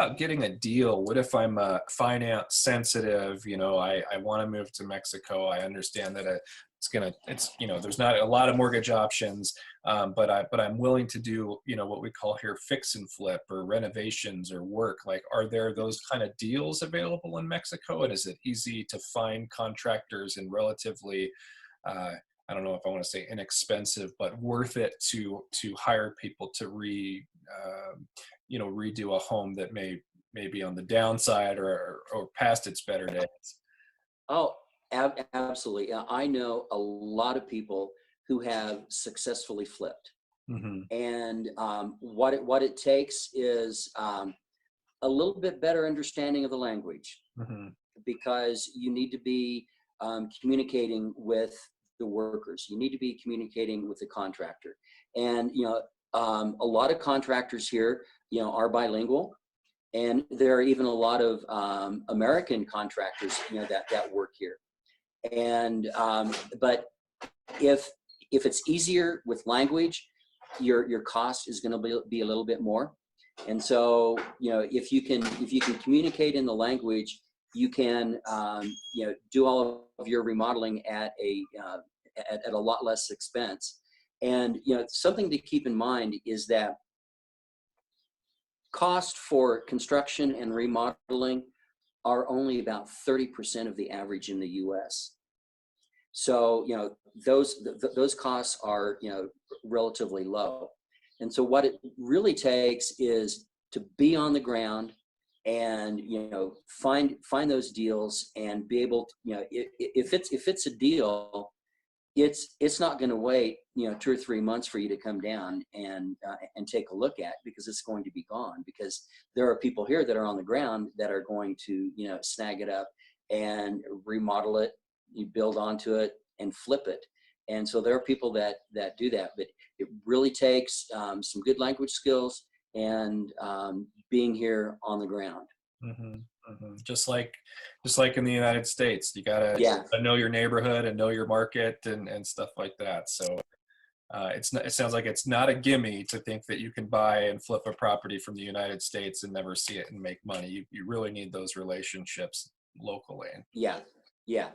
about getting a deal? What if I'm finance sensitive? I want to move to Mexico. I understand that there's not a lot of mortgage options, but I'm willing to do, what we call here fix and flip or renovations or work. Like, are there those kind of deals available in Mexico? And is it easy to find contractors and relatively, I don't know if I want to say inexpensive, but worth it to hire people to redo a home that may be on the downside or past its better days? Oh, absolutely. I know a lot of people who have successfully flipped. Hmm. And what it takes is a little bit better understanding of the language, Hmm. because you need to be communicating with the workers. You need to be communicating with the contractor. And, a lot of contractors here, are bilingual. And there are even a lot of American contractors, that work here. And but if it's easier with language, your cost is going to be a little bit more. And so, if you can communicate in the language, you can do all of your remodeling at a lot less expense. And something to keep in mind is that cost for construction and remodeling are only about 30% of the average in the US. So, those costs are, relatively low. And so what it really takes is to be on the ground and, find those deals and be able to, if it's a deal, it's not going to wait 2 or 3 months for you to come down and take a look at, because it's going to be gone, because there are people here that are on the ground that are going to snag it up and remodel it, you build onto it and flip it. And so there are people that do that, but it really takes some good language skills and being here on the ground. Hmm. Hmm. Just like in the United States, you gotta Yeah. know your neighborhood and know your market and stuff like that. So it sounds like it's not a gimme to think that you can buy and flip a property from the United States and never see it and make money. You really need those relationships locally. Yeah. Yeah.